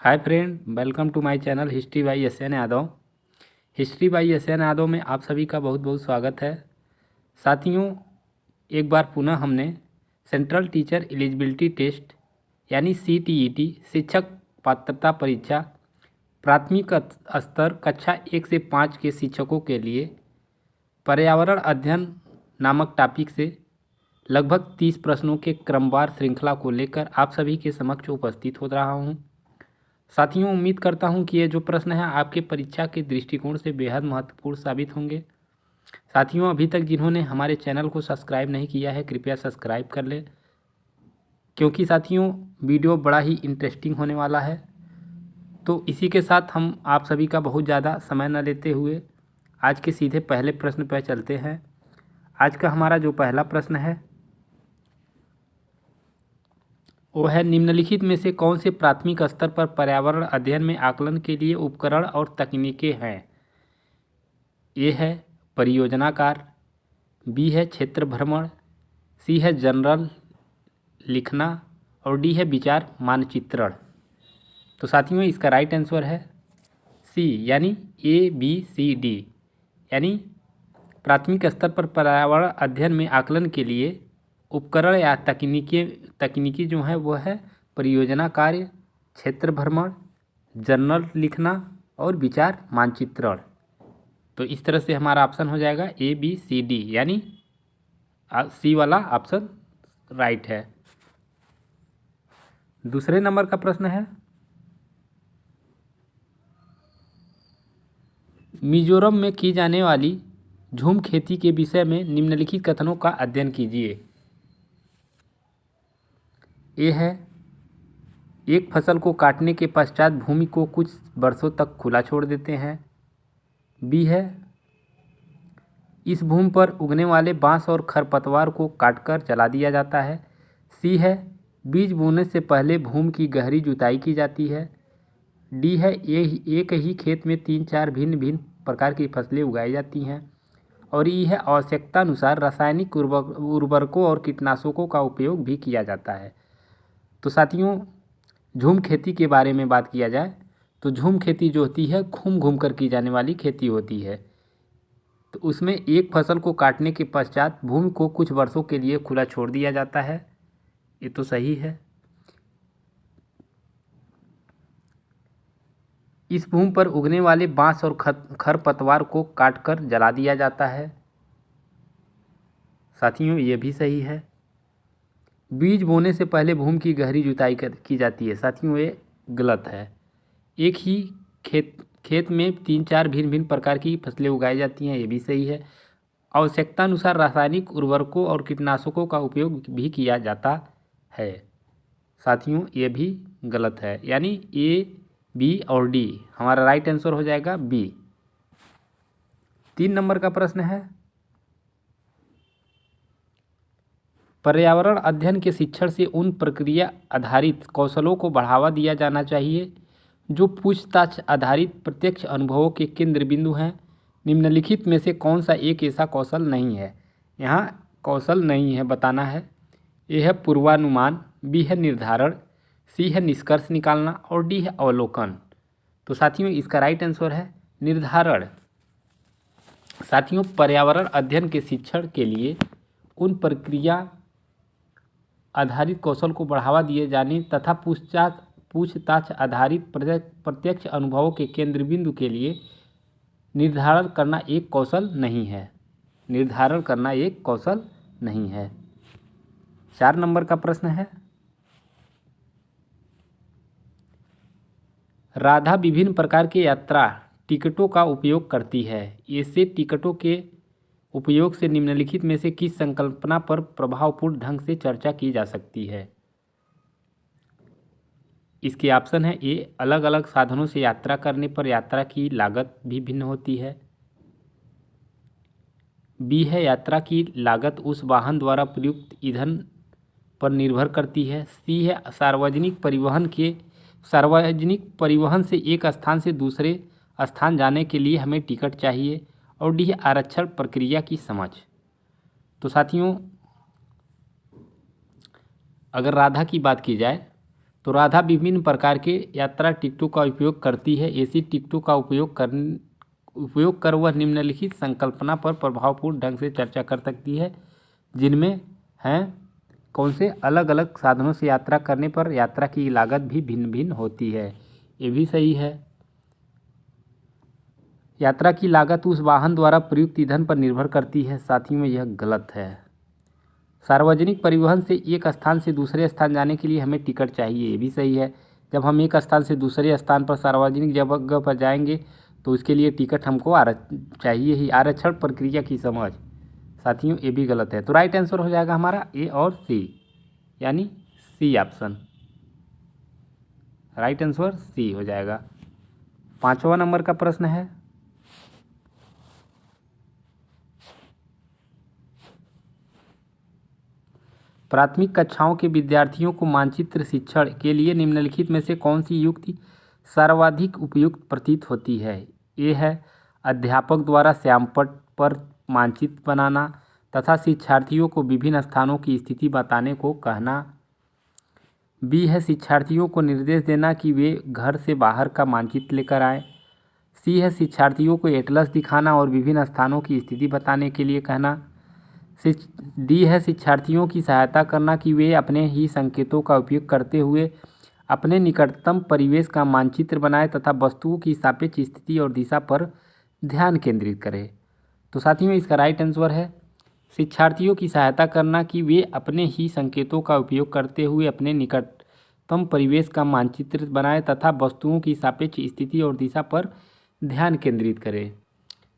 Hi friend, welcome to my channel history by S N Yadav. History by S N Yadav में आप सभी का बहुत बहुत स्वागत है। साथियों, एक बार पुनः हमने सेंट्रल टीचर एलिजिबिलिटी टेस्ट यानी CTET शिक्षक पात्रता परीक्षा प्राथमिक स्तर कक्षा 1 से 5 के शिक्षकों के लिए पर्यावरण अध्ययन नामक टॉपिक से लगभग 30 प्रश्नों के क्रमवार श्रृंखला को लेकर आप सभी के समक्ष उपस्थित हो रहा हूँ। साथियों, उम्मीद करता हूं कि ये जो प्रश्न है आपके परीक्षा के दृष्टिकोण से बेहद महत्वपूर्ण साबित होंगे। साथियों, अभी तक जिन्होंने हमारे चैनल को सब्सक्राइब नहीं किया है कृपया सब्सक्राइब कर लें, क्योंकि साथियों वीडियो बड़ा ही इंटरेस्टिंग होने वाला है। तो इसी के साथ हम आप सभी का बहुत ज़्यादा समय न लेते हुए आज के सीधे पहले प्रश्न पर चलते हैं। आज का हमारा जो पहला प्रश्न है वो है, निम्नलिखित में से कौन से प्राथमिक स्तर पर पर्यावरण अध्ययन में आकलन के लिए उपकरण और तकनीकें हैं? ए है परियोजना कार्य, बी है क्षेत्र भ्रमण, सी है जनरल लिखना और डी है विचार मानचित्रण। तो साथियों, इसका राइट आंसर है सी यानी ABCD यानी प्राथमिक स्तर पर पर्यावरण अध्ययन में आकलन के लिए उपकरण या तकनीकी जो है वो है परियोजना कार्य, क्षेत्र भ्रमण, जर्नल लिखना और विचार मानचित्रण। तो इस तरह से हमारा ऑप्शन हो जाएगा ABCD यानी सी वाला ऑप्शन राइट है। दूसरे नंबर का प्रश्न है, मिजोरम में की जाने वाली झूम खेती के विषय में निम्नलिखित कथनों का अध्ययन कीजिए। ए है, एक फसल को काटने के पश्चात भूमि को कुछ वर्षों तक खुला छोड़ देते हैं। बी है, इस भूमि पर उगने वाले बांस और खरपतवार को काटकर जला दिया जाता है। सी है, बीज बोने से पहले भूमि की गहरी जुताई की जाती है। डी है, एक ही खेत में 3-4 भिन्न भिन्न प्रकार की फसलें उगाई जाती हैं। और ई है, आवश्यकता अनुसार रासायनिक उर्वरकों और कीटनाशकों का उपयोग भी किया जाता है। तो साथियों, झूम खेती के बारे में बात किया जाए तो झूम खेती जो होती है घूम घूम कर की जाने वाली खेती होती है। तो उसमें एक फसल को काटने के पश्चात भूमि को कुछ वर्षों के लिए खुला छोड़ दिया जाता है। ये तो सही है। इस भूमि पर उगने वाले बांस और खरपतवार को काटकर जला दिया जाता है। साथियों, ये भी सही है। बीज बोने से पहले भूमि की गहरी जुताई की जाती है। साथियों, ये गलत है। एक ही खेत में 3-4 भिन्न भिन्न प्रकार की फसलें उगाई जाती हैं, ये भी सही है। आवश्यकता अनुसार रासायनिक उर्वरकों और कीटनाशकों का उपयोग भी किया जाता है। साथियों, ये भी गलत है, यानी A, B और D हमारा राइट आंसर हो जाएगा B। 3 नंबर का प्रश्न है, पर्यावरण अध्ययन के शिक्षण से उन प्रक्रिया आधारित कौशलों को बढ़ावा दिया जाना चाहिए जो पूछताछ आधारित प्रत्यक्ष अनुभवों के केंद्र बिंदु हैं। निम्नलिखित में से कौन सा एक ऐसा कौशल नहीं है? यहाँ कौशल नहीं है बताना है। ए है पूर्वानुमान, बी है निर्धारण, सी है निष्कर्ष निकालना और डी है अवलोकन। तो साथियों, इसका राइट आंसर है निर्धारण। साथियों, पर्यावरण अध्ययन के शिक्षण के लिए उन प्रक्रिया आधारित कौशल को बढ़ावा दिए जाने तथा पूछताछ आधारित प्रत्यक्ष अनुभवों के केंद्र बिंदु के लिए निर्धारण करना एक कौशल नहीं है। निर्धारण करना एक कौशल नहीं है। 4 नंबर का प्रश्न है, राधा विभिन्न प्रकार के यात्रा टिकटों का उपयोग करती है। ऐसे टिकटों के उपयोग से निम्नलिखित में से किस संकल्पना पर प्रभावपूर्ण ढंग से चर्चा की जा सकती है? इसके ऑप्शन है, ए, अलग अलग साधनों से यात्रा करने पर यात्रा की लागत भी भिन्न होती है। बी है, यात्रा की लागत उस वाहन द्वारा प्रयुक्त ईंधन पर निर्भर करती है। सी है, सार्वजनिक परिवहन से एक स्थान से दूसरे स्थान जाने के लिए हमें टिकट चाहिए। और डी है, आरक्षण प्रक्रिया की समझ। तो साथियों, अगर राधा की बात की जाए तो राधा विभिन्न प्रकार के यात्रा टिकटों का उपयोग करती है। ऐसी टिकटों का उपयोग कर वह निम्नलिखित संकल्पना पर प्रभावपूर्ण ढंग से चर्चा कर सकती है, जिनमें हैं कौन से, अलग अलग साधनों से यात्रा करने पर यात्रा की लागत भी भिन्न भिन्न होती है। ये भी सही है। यात्रा की लागत उस वाहन द्वारा प्रयुक्त ईंधन पर निर्भर करती है। साथियों में यह गलत है। सार्वजनिक परिवहन से एक स्थान से दूसरे स्थान जाने के लिए हमें टिकट चाहिए। ये भी सही है। जब हम एक स्थान से दूसरे स्थान पर सार्वजनिक जगह पर जाएंगे तो उसके लिए टिकट हमको चाहिए ही। आरक्षण प्रक्रिया की समझ। साथियों ये भी गलत है। तो राइट आंसर हो जाएगा हमारा ए और सी, यानी C option. Right answer C हो जाएगा। 5वां नंबर का प्रश्न है, प्राथमिक कक्षाओं के विद्यार्थियों को मानचित्र शिक्षण के लिए निम्नलिखित में से कौन सी युक्ति सर्वाधिक उपयुक्त प्रतीत होती है। ए है अध्यापक द्वारा श्यामपट्ट पर मानचित्र बनाना तथा शिक्षार्थियों को विभिन्न स्थानों की स्थिति बताने को कहना। बी है शिक्षार्थियों को निर्देश देना कि वे घर से बाहर का मानचित्र लेकर आएँ। सी है शिक्षार्थियों को एटलस दिखाना और विभिन्न स्थानों की स्थिति बताने के लिए कहना। डी है शिक्षार्थियों की सहायता करना कि वे अपने ही संकेतों का उपयोग करते हुए अपने निकटतम परिवेश का मानचित्र बनाएं तथा वस्तुओं की सापेक्ष स्थिति और दिशा पर ध्यान केंद्रित करें। तो साथियों इसका राइट आंसर है शिक्षार्थियों की सहायता करना कि वे अपने ही संकेतों का उपयोग करते हुए अपने निकटतम परिवेश का मानचित्र बनाएं तथा वस्तुओं की सापेक्ष स्थिति और दिशा पर ध्यान केंद्रित करें।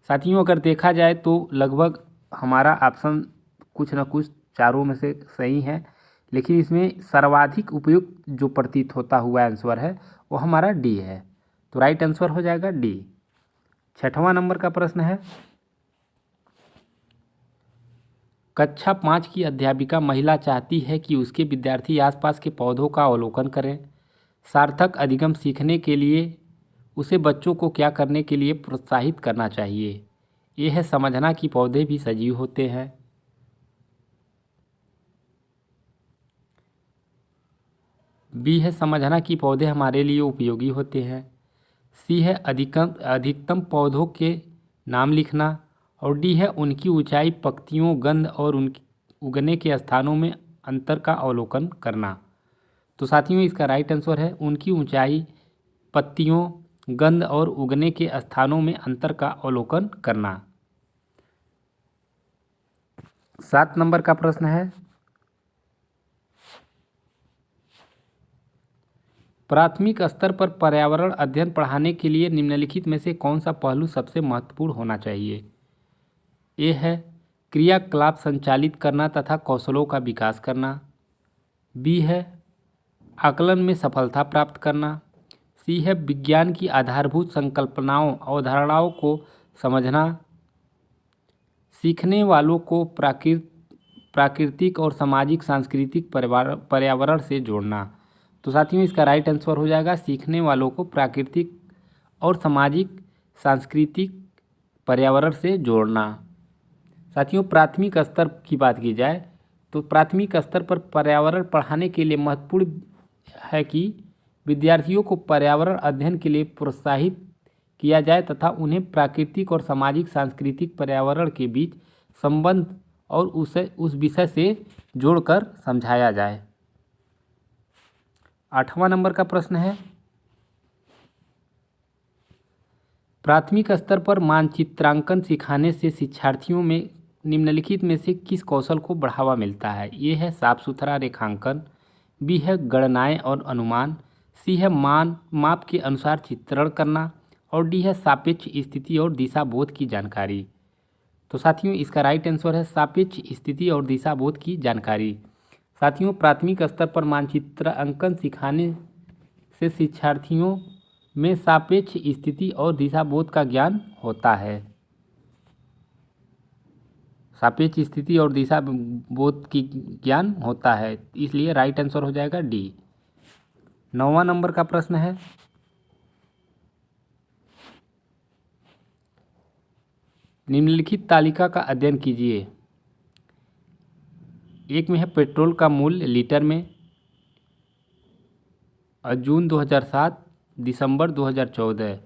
साथियों अगर देखा जाए तो लगभग हमारा ऑप्शन कुछ न कुछ चारों में से सही है, लेकिन इसमें सर्वाधिक उपयुक्त जो प्रतीत होता हुआ आंसर है वो हमारा डी है। तो राइट आंसर हो जाएगा डी। 6वां नंबर का प्रश्न है, कक्षा 5 की अध्यापिका महिला चाहती है कि उसके विद्यार्थी आसपास के पौधों का अवलोकन करें। सार्थक अधिगम सीखने के लिए उसे बच्चों को क्या करने के लिए प्रोत्साहित करना चाहिए। ये है समझना कि पौधे भी सजीव होते हैं। बी है समझना कि पौधे हमारे लिए उपयोगी होते हैं। सी है अधिकतम पौधों के नाम लिखना। और डी है उनकी ऊंचाई, पत्तियों, गंध और उनकी उगने के स्थानों में अंतर का अवलोकन करना। तो साथियों इसका राइट आंसर है उनकी ऊंचाई, पत्तियों, गंध और उगने के स्थानों में अंतर का अवलोकन करना। 7 नंबर का प्रश्न है, प्राथमिक स्तर पर पर्यावरण अध्ययन पढ़ाने के लिए निम्नलिखित में से कौन सा पहलू सबसे महत्वपूर्ण होना चाहिए। ए है क्रियाकलाप संचालित करना तथा कौशलों का विकास करना। बी है आकलन में सफलता प्राप्त करना। सी है विज्ञान की आधारभूत संकल्पनाओं अवधारणाओं को समझना। सीखने वालों को प्राकृतिक और सामाजिक सांस्कृतिक पर्यावरण से जोड़ना। तो साथियों इसका राइट आंसर हो जाएगा सीखने वालों को प्राकृतिक और सामाजिक सांस्कृतिक पर्यावरण से जोड़ना। साथियों प्राथमिक स्तर की बात की जाए तो प्राथमिक स्तर पर पर्यावरण पढ़ाने के लिए महत्वपूर्ण है कि विद्यार्थियों को पर्यावरण अध्ययन के लिए प्रोत्साहित किया जाए तथा उन्हें प्राकृतिक और सामाजिक सांस्कृतिक पर्यावरण के बीच संबंध और उस विषय से जोड़कर समझाया जाए। 8वां नंबर का प्रश्न है, प्राथमिक स्तर पर मानचित्रांकन सिखाने से शिक्षार्थियों में निम्नलिखित में से किस कौशल को बढ़ावा मिलता है। ये है साफ सुथरा रेखांकन। बी है गणनाएं और अनुमान। सी है माप के अनुसार चित्रण करना। और डी है सापेक्ष स्थिति और दिशा बोध की जानकारी। तो साथियों इसका राइट आंसर है सापेक्ष स्थिति और दिशा बोध की जानकारी। साथियों प्राथमिक स्तर पर मानचित्रांकन सिखाने से शिक्षार्थियों में सापेक्ष स्थिति और दिशा बोध का ज्ञान होता है। सापेक्ष स्थिति और दिशा बोध की ज्ञान होता है, इसलिए राइट आंसर हो जाएगा डी। 9वां नंबर का प्रश्न है, निम्नलिखित तालिका का अध्ययन कीजिए। एक में है पेट्रोल का मूल्य लीटर में। जून 2007, दिसंबर 2014।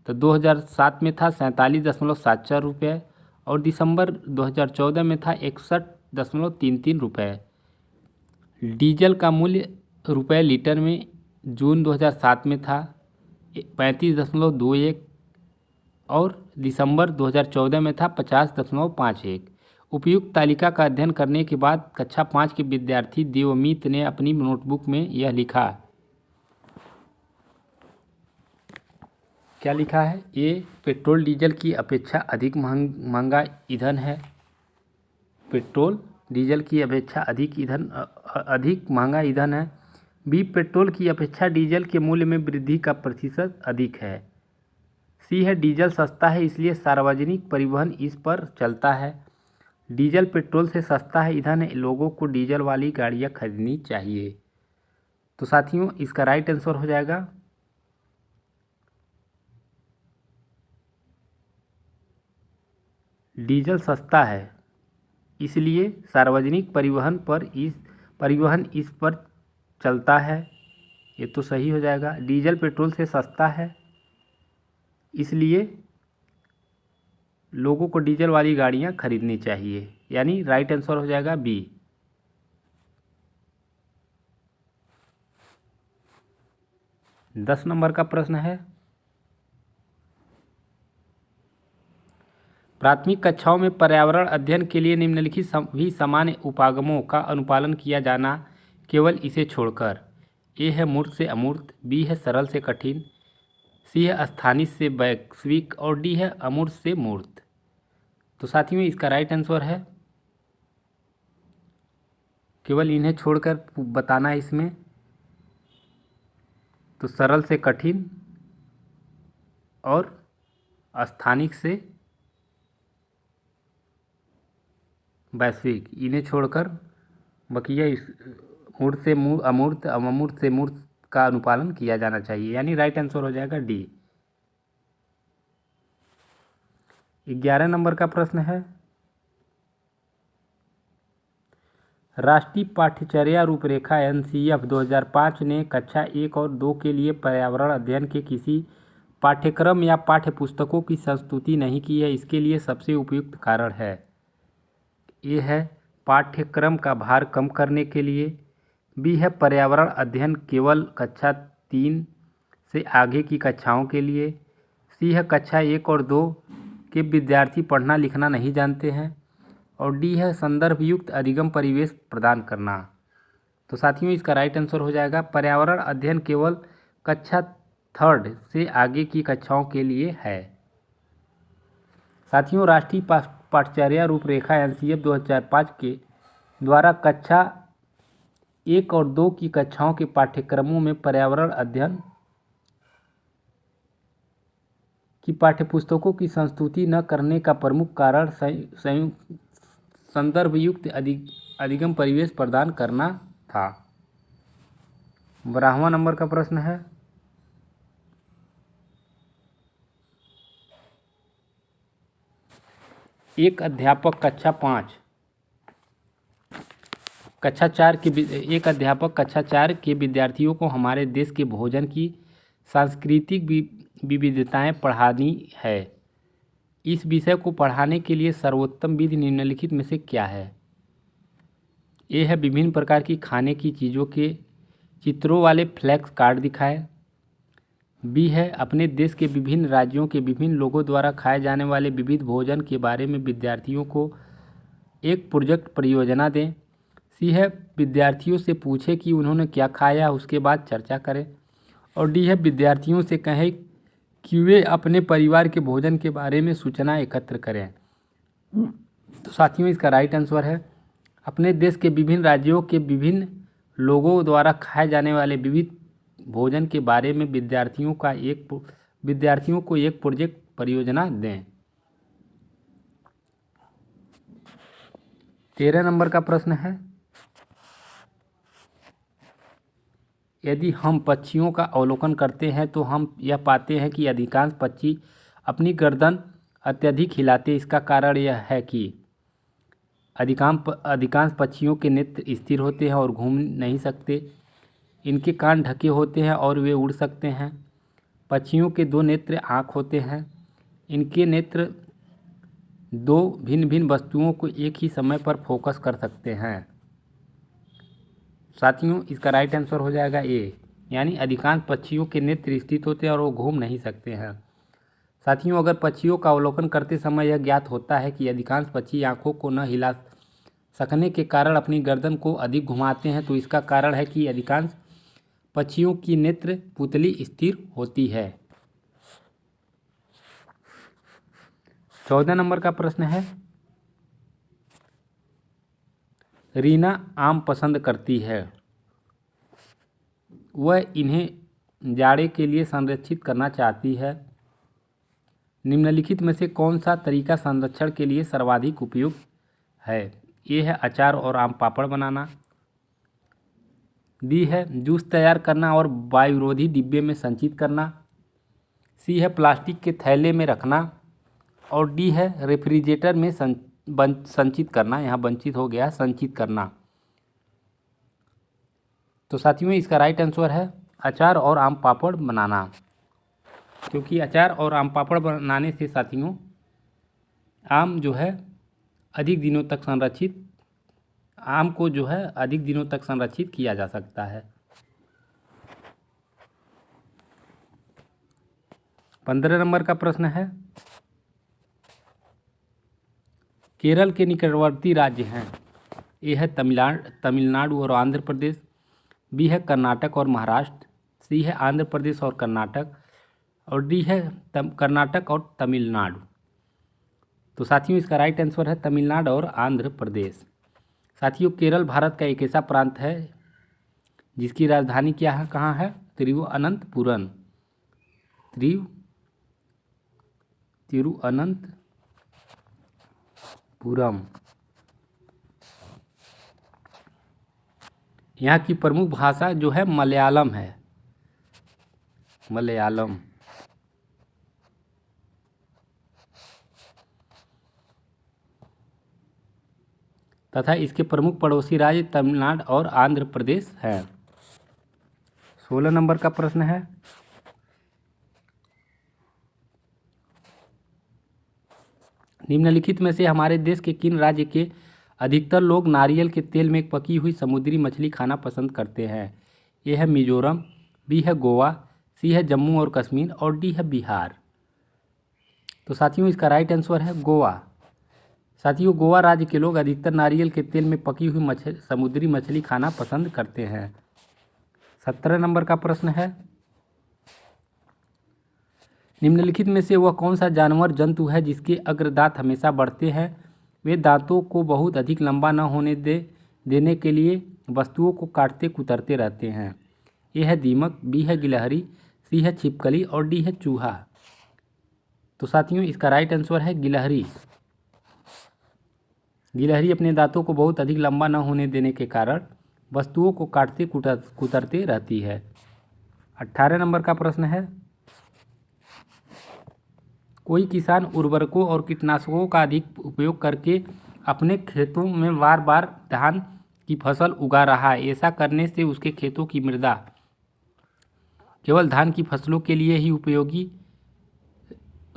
तो 2007 में था 47.74 रुपये और दिसंबर 2014 में था 61.33 रुपये। डीजल का मूल्य रुपये लीटर में जून 2007 में था 35.21 और दिसंबर 2014 में था 50.51। उपयुक्त तालिका का अध्ययन करने के बाद कक्षा 5 के विद्यार्थी देवमीत ने अपनी नोटबुक में यह लिखा। क्या लिखा है? ये पेट्रोल डीजल की अपेक्षा अधिक महंगा ईंधन है। पेट्रोल डीजल की अपेक्षा अधिक महंगा ईंधन है। बी, पेट्रोल की अपेक्षा डीजल के मूल्य में वृद्धि का प्रतिशत अधिक है। सी है, डीजल सस्ता है इसलिए सार्वजनिक परिवहन इस पर चलता है। डीजल पेट्रोल से सस्ता है ईंधन है, लोगों को डीजल वाली गाड़ियाँ खरीदनी चाहिए। तो साथियों, इसका राइट आंसर हो जाएगा डीजल सस्ता है इसलिए सार्वजनिक परिवहन इस पर चलता है। ये तो सही हो जाएगा। डीजल पेट्रोल से सस्ता है इसलिए लोगों को डीजल वाली गाड़ियां खरीदनी चाहिए, यानी राइट आंसर हो जाएगा बी। दस नंबर का प्रश्न है, प्राथमिक कक्षाओं में पर्यावरण अध्ययन के लिए निम्नलिखित सभी सामान्य उपागमों का अनुपालन किया जाना केवल इसे छोड़कर। ए है मूर्त से अमूर्त, बी है सरल से कठिन, सी है स्थानिक से वैश्विक और डी है अमूर्त से मूर्त। तो साथियों, इसका राइट आंसर है केवल इन्हें छोड़कर बताना है इसमें। तो सरल से कठिन और स्थानिक से वैश्विक, इन्हें छोड़कर बकिया मूर्त से अमूर्त, अमूर्त से मूर्त का अनुपालन किया जाना चाहिए, यानी राइट आंसर हो जाएगा डी। 11 नंबर का प्रश्न है, राष्ट्रीय पाठ्यचर्या रूपरेखा एनसीईएफ 2005 ने कक्षा 1 और 2 के लिए पर्यावरण अध्ययन के किसी पाठ्यक्रम या पाठ्यपुस्तकों की संस्तुति नहीं की है। इसके लिए सबसे उपयुक्त कारण है। ये है पाठ्यक्रम का भार कम करने के लिए, बी है पर्यावरण अध्ययन केवल कक्षा 3 से आगे की कक्षाओं के लिए, सी है कक्षा 1 और 2 के विद्यार्थी पढ़ना लिखना नहीं जानते हैं और डी है संदर्भ युक्त अधिगम परिवेश प्रदान करना। तो साथियों, इसका राइट आंसर हो जाएगा पर्यावरण अध्ययन केवल कक्षा 3 से आगे की कक्षाओं के लिए है। साथियों, राष्ट्रीय पाठ्यचर्या रूपरेखा एनसीईएफ 2005 के द्वारा कक्षा 1 और 2 की कक्षाओं के पाठ्यक्रमों में पर्यावरण अध्ययन की पाठ्यपुस्तकों की संस्तुति न करने का प्रमुख कारण संदर्भ युक्त अधिगम परिवेश प्रदान करना था। 12वां नंबर का प्रश्न है, एक अध्यापक कक्षा 4 के विद्यार्थियों को हमारे देश के भोजन की सांस्कृतिक विविधताएं पढ़ानी है। इस विषय को पढ़ाने के लिए सर्वोत्तम विधि निम्नलिखित में से क्या है? ए है विभिन्न प्रकार की खाने की चीज़ों के चित्रों वाले फ्लैक्स कार्ड दिखाएं, बी है अपने देश के विभिन्न राज्यों के विभिन्न लोगों द्वारा खाए जाने वाले विविध भोजन के बारे में विद्यार्थियों को एक प्रोजेक्ट परियोजना दें, सी है विद्यार्थियों से पूछें कि उन्होंने क्या खाया, उसके बाद चर्चा करें और डी है विद्यार्थियों से कहें कि वे अपने परिवार के भोजन के बारे में सूचना एकत्र करें। तो साथियों, इसका राइट आंसर है अपने देश के विभिन्न राज्यों के विभिन्न लोगों द्वारा खाए जाने वाले विविध भोजन के बारे में विद्यार्थियों को एक प्रोजेक्ट परियोजना दें। 13 नंबर का प्रश्न है, यदि हम पक्षियों का अवलोकन करते हैं तो हम यह पाते हैं कि अधिकांश पक्षी अपनी गर्दन अत्यधिक हिलाते। इसका कारण यह है कि अधिकांश पक्षियों के नेत्र स्थिर होते हैं और घूम नहीं सकते। इनके कान ढके होते हैं और वे उड़ सकते हैं। पक्षियों के 2 नेत्र आँख होते हैं। इनके नेत्र 2 भिन्न भिन्न वस्तुओं को एक ही समय पर फोकस कर सकते हैं। साथियों, इसका राइट आंसर हो जाएगा ए, यानी अधिकांश पक्षियों के नेत्र स्थित होते हैं और वो घूम नहीं सकते हैं। साथियों, अगर पक्षियों का अवलोकन करते समय यह ज्ञात होता है कि अधिकांश पक्षी आँखों को न हिला सकने के कारण अपनी गर्दन को अधिक घुमाते हैं, तो इसका कारण है कि अधिकांश पक्षियों की नेत्र पुतली स्थिर होती है। 14 नंबर का प्रश्न है, रीना आम पसंद करती है। वह इन्हें जाड़े के लिए संरक्षित करना चाहती है। निम्नलिखित में से कौन सा तरीका संरक्षण के लिए सर्वाधिक उपयुक्त है? ए है अचार और आम पापड़ बनाना, बी है जूस तैयार करना और वायुरोधी डिब्बे में संचित करना, सी है प्लास्टिक के थैले में रखना और डी है रेफ्रिजरेटर में संचित करना। यहाँ वंचित हो गया, संचित करना। तो साथियों, इसका राइट आंसर है अचार और आम पापड़ बनाना, क्योंकि अचार और आम पापड़ बनाने से साथियों आम जो है अधिक दिनों तक संरक्षित आम को जो है अधिक दिनों तक संरक्षित किया जा सकता है। 15 नंबर का प्रश्न है, केरल के निकटवर्ती राज्य हैं। ए है तमिलनाडु और आंध्र प्रदेश, बी है कर्नाटक और महाराष्ट्र, सी है आंध्र प्रदेश और कर्नाटक और डी है कर्नाटक और तमिलनाडु। तो साथियों, इसका राइट आंसर है तमिलनाडु और आंध्र प्रदेश। साथियों, केरल भारत का एक ऐसा प्रांत है जिसकी राजधानी क्या है, कहाँ है? तिरुवनंतपुरम। तिरुवनंतपुरम। यहाँ की प्रमुख भाषा जो है मलयालम है, मलयालम। तथा इसके प्रमुख पड़ोसी राज्य तमिलनाडु और आंध्र प्रदेश हैं। 16 नंबर का प्रश्न है, निम्नलिखित में से हमारे देश के किन राज्य के अधिकतर लोग नारियल के तेल में पकी हुई समुद्री मछली खाना पसंद करते हैं? ए है मिजोरम, बी है गोवा, सी है जम्मू और कश्मीर और डी है बिहार। तो साथियों, इसका राइट आंसर है गोवा। साथियों, गोवा राज्य के लोग अधिकतर नारियल के तेल में पकी हुई समुद्री मछली खाना पसंद करते हैं। 17 नंबर का प्रश्न है, निम्नलिखित में से वह कौन सा जानवर जंतु है जिसके अग्रदांत हमेशा बढ़ते हैं? वे दांतों को बहुत अधिक लंबा न होने देने के लिए वस्तुओं को काटते कुतरते रहते हैं। ए है दीमक, बी है गिलहरी, सी है छिपकली और डी है चूहा। तो साथियों, इसका राइट आंसर है गिलहरी। गिलहरी अपने दांतों को बहुत अधिक लंबा न होने देने के कारण वस्तुओं को काटते कुतरते रहती है। 18 नंबर का प्रश्न है, कोई किसान उर्वरकों और कीटनाशकों का अधिक उपयोग करके अपने खेतों में बार बार धान की फसल उगा रहा है। ऐसा करने से उसके खेतों की मृदा केवल धान की फसलों के लिए ही उपयोगी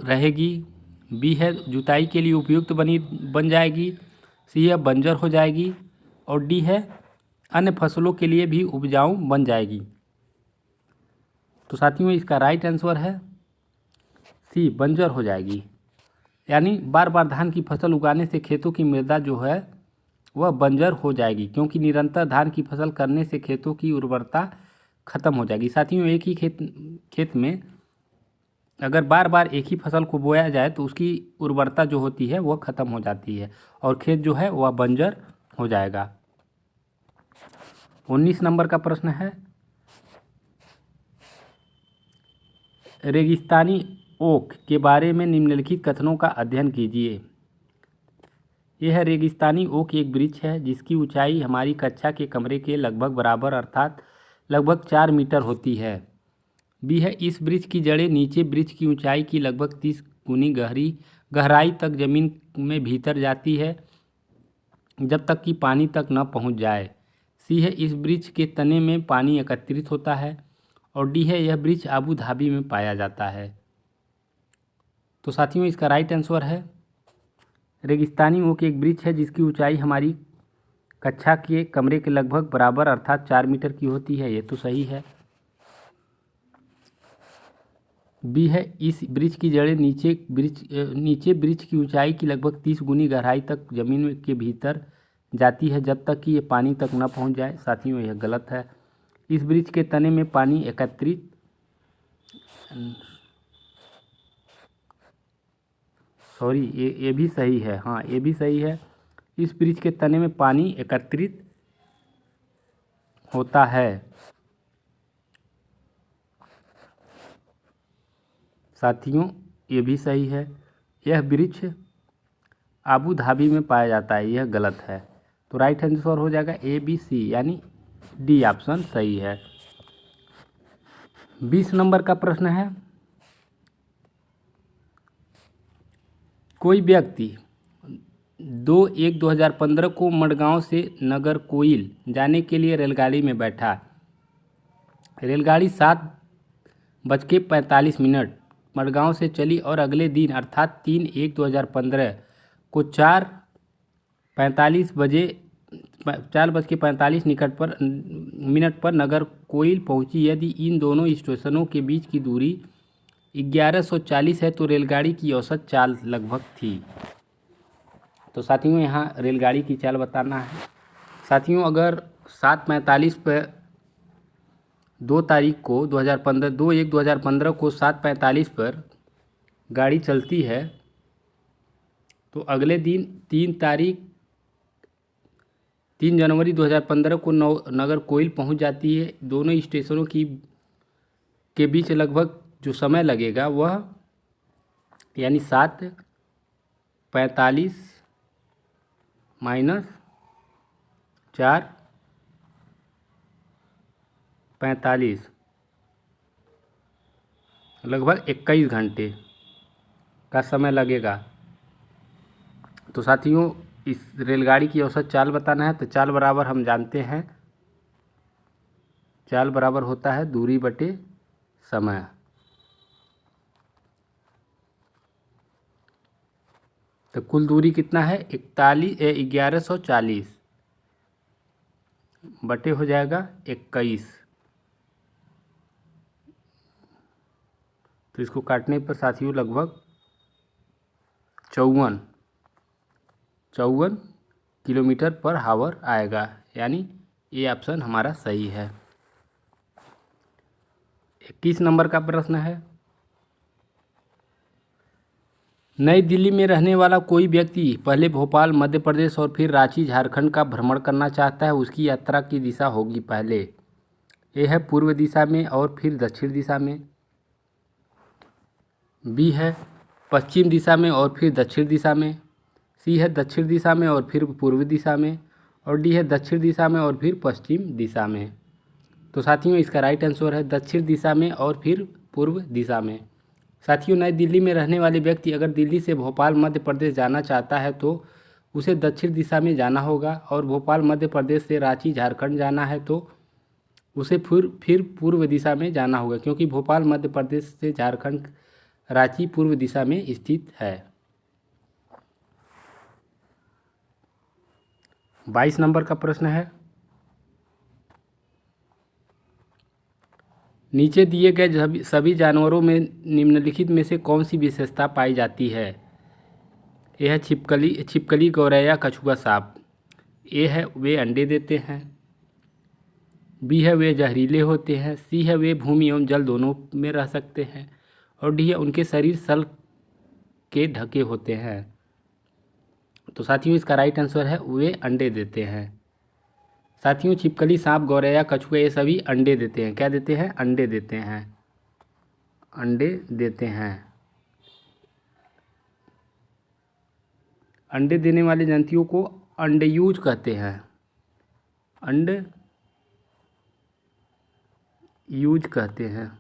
रहेगी, बी है जुताई के लिए उपयुक्त बन जाएगी, सी है बंजर हो जाएगी और डी है अन्य फसलों के लिए भी उपजाऊ बन जाएगी। तो साथियों, इसका राइट आंसर है सी, बंजर हो जाएगी। यानी बार बार धान की फसल उगाने से खेतों की मृदा जो है वह बंजर हो जाएगी, क्योंकि निरंतर धान की फसल करने से खेतों की उर्वरता खत्म हो जाएगी। साथियों, एक ही खेत में अगर बार बार एक ही फसल को बोया जाए तो उसकी उर्वरता जो होती है वह खत्म हो जाती है और खेत जो है वह बंजर हो जाएगा। 19 नंबर का प्रश्न है, रेगिस्तानी ओक के बारे में निम्नलिखित कथनों का अध्ययन कीजिए। यह है रेगिस्तानी ओक एक वृक्ष है जिसकी ऊंचाई हमारी कक्षा के कमरे के लगभग बराबर अर्थात लगभग 4 मीटर होती है। बी है इस वृक्ष की जड़ें नीचे वृक्ष की ऊंचाई की लगभग 30 गुनी गहराई तक जमीन में भीतर जाती है जब तक कि पानी तक न पहुंच जाए। सी है इस वृक्ष के तने में पानी एकत्रित होता है। और डी है यह वृक्ष अबू धाबी में पाया जाता है। तो साथियों इसका राइट आंसर है रेगिस्तानी ओक एक वृक्ष है जिसकी ऊंचाई हमारी कक्षा के कमरे के लगभग बराबर अर्थात 4 मीटर की होती है। ये तो सही है। बी है इस वृक्ष की जड़ें नीचे वृक्ष की ऊंचाई की लगभग 30 गुनी गहराई तक जमीन के भीतर जाती है जब तक कि ये पानी तक न पहुंच जाए। साथियों यह गलत है। इस वृक्ष के तने में पानी एकत्रित ये भी सही है। हाँ ये भी सही है। इस वृक्ष के तने में पानी एकत्रित होता है। साथियों ये भी सही है। यह वृक्ष आबू धाबी में पाया जाता है। यह गलत है। तो राइट आंसर हो जाएगा ए बी सी यानी डी ऑप्शन सही है। 20 नंबर का प्रश्न है, कोई व्यक्ति 2/1/2015 को मडगांव से नागरकोइल जाने के लिए रेलगाड़ी में बैठा। रेलगाड़ी 7:45 मडगांव से चली और अगले दिन अर्थात 3/1/2015 को 4:45 मिनट पर नागरकोइल पहुंची। यदि इन दोनों स्टेशनों के बीच की दूरी 1140 है तो रेलगाड़ी की औसत चाल लगभग थी। तो साथियों यहाँ रेलगाड़ी की चाल बताना है। साथियों अगर 7:45 पर 2/1/2015 को 7:45 पर गाड़ी चलती है तो अगले दिन 3 जनवरी 2015 को नागरकोइल पहुंच जाती है। दोनों स्टेशनों के बीच लगभग जो समय लगेगा वह यानी 7:45 - 4:45 लगभग 21 घंटे का समय लगेगा। तो साथियों इस रेलगाड़ी की औसत चाल बताना है। तो चाल बराबर हम जानते हैं, चाल बराबर होता है दूरी बटे समय। तो कुल दूरी कितना है 1140 बटे हो जाएगा 21। तो इसको काटने पर साथियों लगभग 54 किलोमीटर पर हावर आएगा यानी ये ऑप्शन हमारा सही है। 21 नंबर का प्रश्न है, नई दिल्ली में रहने वाला कोई व्यक्ति पहले भोपाल मध्य प्रदेश और फिर रांची झारखंड का भ्रमण करना चाहता है। उसकी यात्रा की दिशा होगी पहले ए है पूर्व दिशा में और फिर दक्षिण दिशा में, बी है पश्चिम दिशा में और फिर दक्षिण दिशा में, सी है दक्षिण दिशा में और फिर पूर्व दिशा में, और डी है दक्षिण दिशा में और फिर पश्चिम दिशा में। तो साथियों इसका राइट आंसर है दक्षिण दिशा में और फिर पूर्व दिशा में। साथियों नई दिल्ली में रहने वाले व्यक्ति अगर दिल्ली से भोपाल मध्य प्रदेश जाना चाहता है तो उसे दक्षिण दिशा में जाना होगा, और भोपाल मध्य प्रदेश से रांची झारखंड जाना है तो उसे फिर पूर्व दिशा में जाना होगा, क्योंकि भोपाल मध्य प्रदेश से झारखंड रांची पूर्व दिशा में स्थित है। 22 नंबर का प्रश्न है, नीचे दिए गए सभी जानवरों में निम्नलिखित में से कौन सी विशेषता पाई जाती है। ए है छिपकली गौरैया कछुआ सांप। ए है वे अंडे देते हैं, बी है वे जहरीले होते हैं, सी है वे भूमि एवं जल दोनों में रह सकते हैं, और डी है उनके शरीर सल के ढके होते हैं। तो साथियों इसका राइट आंसर है वे अंडे देते हैं। साथियों छिपकली सांप गौरैया कछुआ ये सभी अंडे देते हैं। क्या देते हैं? अंडे देते हैं, अंडे देते हैं। अंडे देने वाले जंतुओं को अंडयूज कहते हैं, अंडयूज कहते हैं।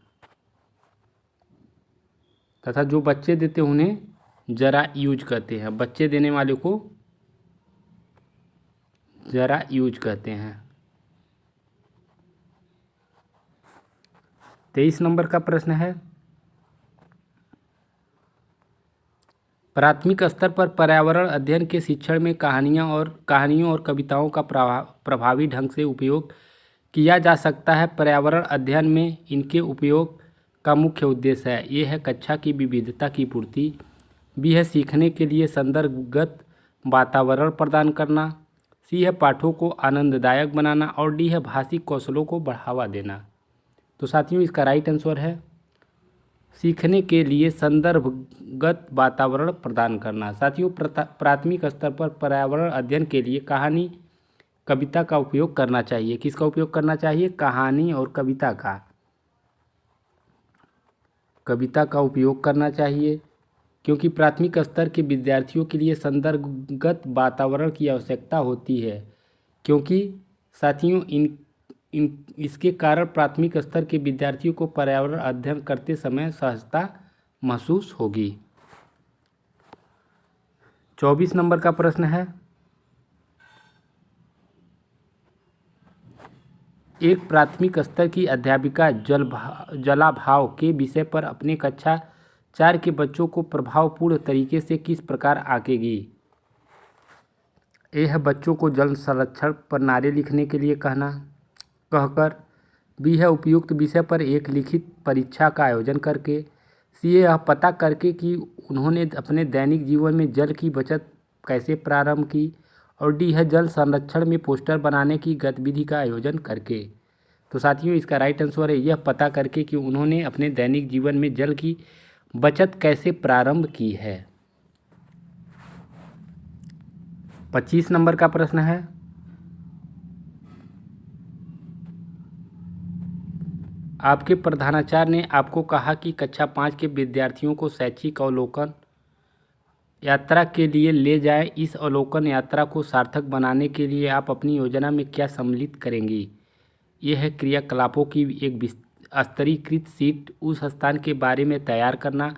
तथा जो बच्चे देते हैं उन्हें जरायूज कहते हैं। बच्चे देने वाले को जरायूज कहते हैं। 23 नंबर का प्रश्न है, प्राथमिक स्तर पर पर्यावरण अध्ययन के शिक्षण में कहानियों और कविताओं का प्रभावी ढंग से उपयोग किया जा सकता है। पर्यावरण अध्ययन में इनके उपयोग का मुख्य उद्देश्य है, ये है कक्षा की विविधता की पूर्ति, बी है सीखने के लिए संदर्भगत वातावरण प्रदान करना, सी है पाठों को आनंददायक बनाना और डी है भाषिक कौशलों को बढ़ावा देना। तो साथियों इसका राइट आंसर है सीखने के लिए संदर्भगत वातावरण प्रदान करना। साथियों प्राथमिक स्तर पर पर्यावरण अध्ययन के लिए कहानी कविता का उपयोग करना चाहिए। किसका उपयोग करना चाहिए? कहानी और कविता का उपयोग करना चाहिए, क्योंकि प्राथमिक स्तर के विद्यार्थियों के लिए संदर्भगत वातावरण की आवश्यकता होती है, क्योंकि साथियों इसके कारण प्राथमिक स्तर के विद्यार्थियों को पर्यावरण अध्ययन करते समय सहजता महसूस होगी। 24 नंबर का प्रश्न है, एक प्राथमिक स्तर की अध्यापिका जलाभाव के विषय पर अपने कक्षा 4 के बच्चों को प्रभावपूर्ण तरीके से किस प्रकार आंकेगी? ए है बच्चों को जल संरक्षण पर नारे लिखने के लिए कहकर, बी है उपयुक्त विषय पर एक लिखित परीक्षा का आयोजन करके, सी है यह पता करके कि उन्होंने अपने दैनिक जीवन में जल की बचत कैसे प्रारंभ की, और डी है जल संरक्षण में पोस्टर बनाने की गतिविधि का आयोजन करके। तो साथियों इसका राइट आंसर है यह पता करके कि उन्होंने अपने दैनिक जीवन में जल की बचत कैसे प्रारंभ की है। 25 नंबर का प्रश्न है, आपके प्रधानाचार्य ने आपको कहा कि कक्षा 5 के विद्यार्थियों को शैक्षिक अवलोकन यात्रा के लिए ले जाएं। इस अवलोकन यात्रा को सार्थक बनाने के लिए आप अपनी योजना में क्या सम्मिलित करेंगी? यह है क्रियाकलापों की एक स्तरीकृत शीट उस स्थान के बारे में तैयार करना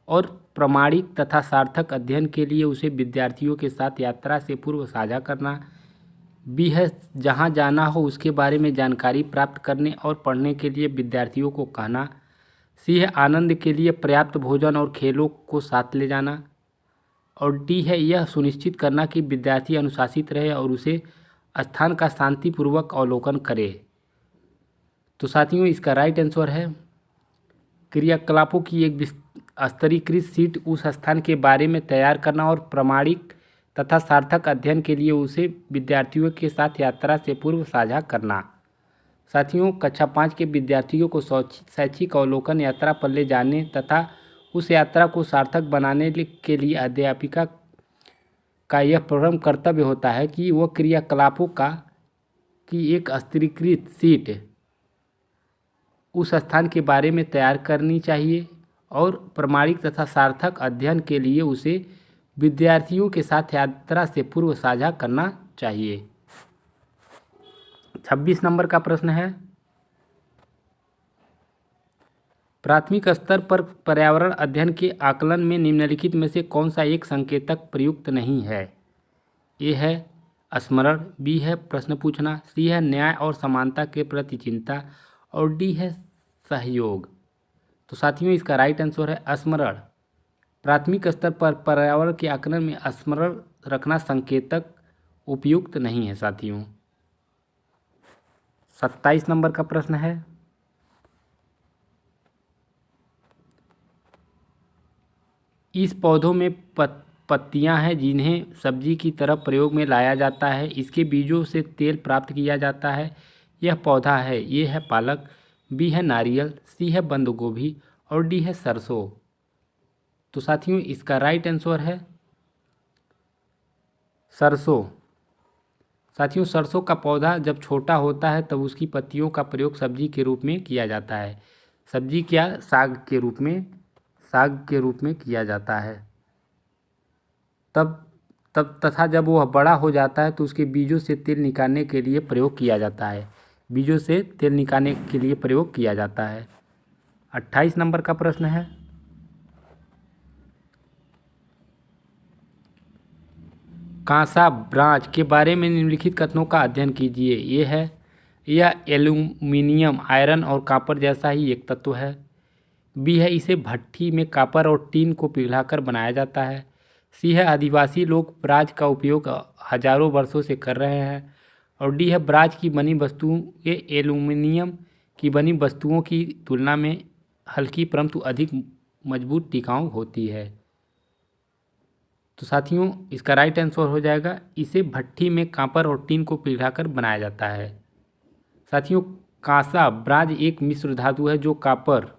और प्रामाणिक तथा सार्थक अध्ययन के लिए उसे विद्यार्थियों के साथ यात्रा से पूर्व साझा करना। बी है जहाँ जाना हो उसके बारे में जानकारी प्राप्त करने और पढ़ने के लिए विद्यार्थियों को कहना। सी है आनंद के लिए पर्याप्त भोजन और खेलों को साथ ले जाना। और डी है यह सुनिश्चित करना कि विद्यार्थी अनुशासित रहे और उसे स्थान का शांतिपूर्वक अवलोकन करे। तो साथियों इसका राइट आंसर है क्रियाकलापों की एक स्तरीकृत शीट उस स्थान के बारे में तैयार करना और प्रामाणिक तथा सार्थक अध्ययन के लिए उसे विद्यार्थियों के साथ यात्रा से पूर्व साझा करना। साथियों कक्षा 5 के विद्यार्थियों को शैक्षिक अवलोकन यात्रा पर ले जाने तथा उस यात्रा को सार्थक बनाने के लिए अध्यापिका का यह प्रथम कर्तव्य होता है कि वह क्रियाकलापों की एक स्तरीकृत शीट उस स्थान के बारे में तैयार करनी चाहिए और प्रामाणिक तथा सार्थक अध्ययन के लिए उसे विद्यार्थियों के साथ यात्रा से पूर्व साझा करना चाहिए। 26 नंबर का प्रश्न है, प्राथमिक स्तर पर पर्यावरण अध्ययन के आकलन में निम्नलिखित में से कौन सा एक संकेतक प्रयुक्त नहीं है? ए है स्मरण, बी है प्रश्न पूछना, सी है न्याय और समानता के प्रति चिंता और डी है सहयोग। तो साथियों इसका राइट आंसर है स्मरण। प्राथमिक स्तर पर पर्यावरण के आकलन में स्मरण रखना संकेतक उपयुक्त नहीं है। साथियों 27 नंबर का प्रश्न है, इस पौधों में पत्तियां हैं जिन्हें सब्जी की तरह प्रयोग में लाया जाता है। इसके बीजों से तेल प्राप्त किया जाता है। यह पौधा है, ये है पालक, बी है नारियल, सी है बंद गोभी और डी है सरसों। तो साथियों इसका राइट आंसर है सरसों। साथियों सरसों का पौधा जब छोटा होता है तब उसकी पत्तियों का प्रयोग सब्जी के रूप में किया जाता है। सब्जी क्या, साग के रूप में किया जाता है। तब तथा जब वह बड़ा हो जाता है तो उसके बीजों से तेल निकालने के लिए प्रयोग किया जाता है। 28 नंबर का प्रश्न है, कांसा ब्रांच के बारे में निम्नलिखित कथनों का अध्ययन कीजिए। ये है यह एल्यूमिनियम, आयरन और कॉपर जैसा ही एक तत्व है। बी है इसे भट्ठी में कॉपर और टीन को पिघलाकर बनाया जाता है। सी है आदिवासी लोग ब्राज का उपयोग हजारों वर्षों से कर रहे हैं। और डी है ब्राज की बनी वस्तुएं एल्यूमिनियम की बनी वस्तुओं की तुलना में हल्की परंतु अधिक मजबूत टिकाऊ होती है। तो साथियों इसका राइट आंसर हो जाएगा इसे भट्ठी में कॉपर और टीन को पिघलाकर बनाया जाता है। साथियों कांसा ब्राज एक मिश्र धातु है जो कॉपर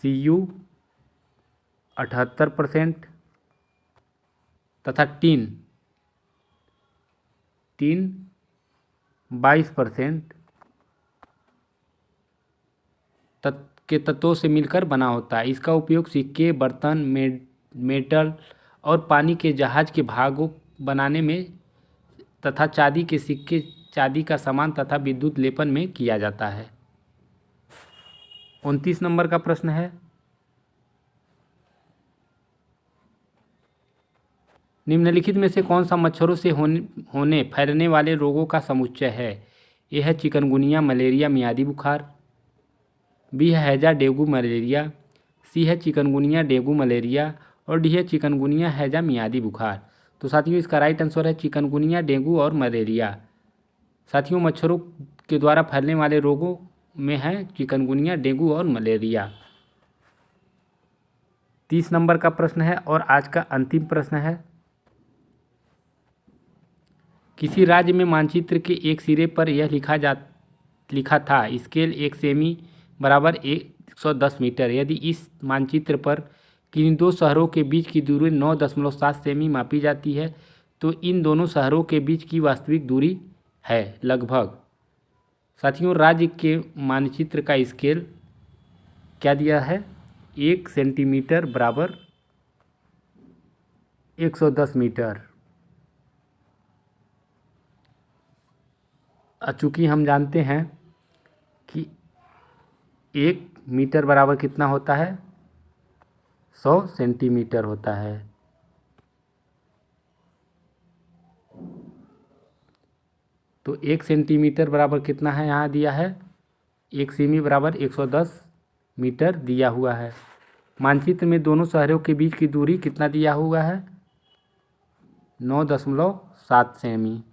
Cu 78% तथा टीन 22% के तत्वों से मिलकर बना होता है। इसका उपयोग सिक्के, बर्तन, मेटल और पानी के जहाज के भागों बनाने में तथा चांदी के सिक्के, चांदी का सामान तथा विद्युत लेपन में किया जाता है। 29 नंबर का प्रश्न है, निम्नलिखित में से कौन सा मच्छरों से होने फैलने वाले रोगों का समुच्चय है। ए है चिकनगुनिया, मलेरिया, मियादी बुखार। बी है हैजा, डेंगू, मलेरिया। सी है चिकनगुनिया, डेंगू, मलेरिया। और डी है चिकनगुनिया, हैजा, मियादी बुखार। तो साथियों इसका राइट आंसर है चिकनगुनिया, डेंगू और मलेरिया। साथियों मच्छरों के द्वारा फैलने वाले रोगों में है चिकनगुनिया, डेंगू और मलेरिया। 30 नंबर का प्रश्न है और आज का अंतिम प्रश्न है, किसी राज्य में मानचित्र के एक सिरे पर यह लिखा था स्केल 1 सेमी बराबर 110 मीटर। यदि इस मानचित्र पर किन दो शहरों के बीच की दूरी 9.7 सेमी मापी जाती है तो इन दोनों शहरों के बीच की वास्तविक दूरी है लगभग। साथियों राज्य के मानचित्र का स्केल क्या दिया है, 1 सेंटीमीटर बराबर 110 मीटर। चूँकि हम जानते हैं कि 1 मीटर बराबर कितना होता है, 100 सेंटीमीटर होता है। तो 1 सेंटीमीटर बराबर कितना है, यहाँ दिया है 1 सेमी बराबर 110 मीटर दिया हुआ है। मानचित्र में दोनों शहरों के बीच की दूरी कितना दिया हुआ है, 9.7 सेमी।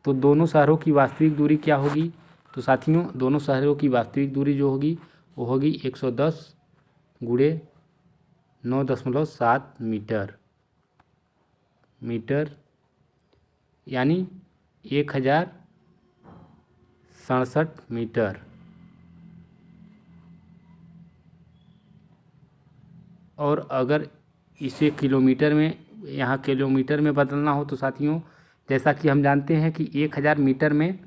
तो दोनों शहरों की वास्तविक दूरी क्या होगी, तो साथियों दोनों शहरों की वास्तविक दूरी जो होगी वो होगी 110 गुणे 9.7 मीटर यानी 1067 मीटर। और अगर इसे किलोमीटर में, यहाँ किलोमीटर में बदलना हो तो साथियों जैसा कि हम जानते हैं कि 1000 मीटर में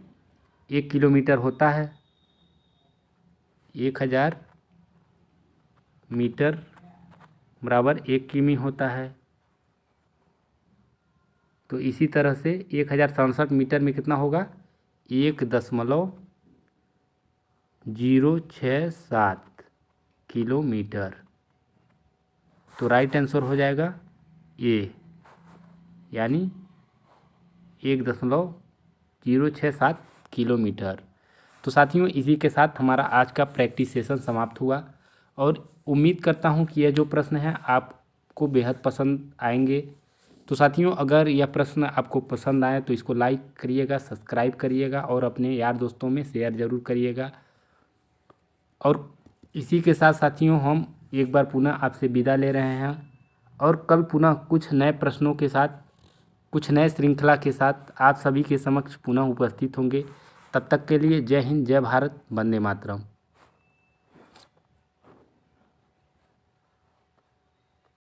1 किलोमीटर होता है, 1000 मीटर बराबर 1 किमी होता है। तो इसी तरह से 1067 मीटर में कितना होगा, 1.067 किलोमीटर। तो राइट आंसर हो जाएगा ए, यानी 1.067 किलोमीटर। तो साथियों इसी के साथ हमारा आज का प्रैक्टिस सेशन समाप्त हुआ और उम्मीद करता हूं कि यह जो प्रश्न है आपको बेहद पसंद आएंगे। तो साथियों अगर यह प्रश्न आपको पसंद आए तो इसको लाइक करिएगा, सब्सक्राइब करिएगा और अपने यार दोस्तों में शेयर ज़रूर करिएगा। और इसी के साथ साथियों हम एक बार पुनः आपसे विदा ले रहे हैं और कल पुनः कुछ नए प्रश्नों के साथ, कुछ नए श्रृंखला के साथ आप सभी के समक्ष पुनः उपस्थित होंगे। तब तक के लिए जय हिंद, जय भारत, वंदे मातरम।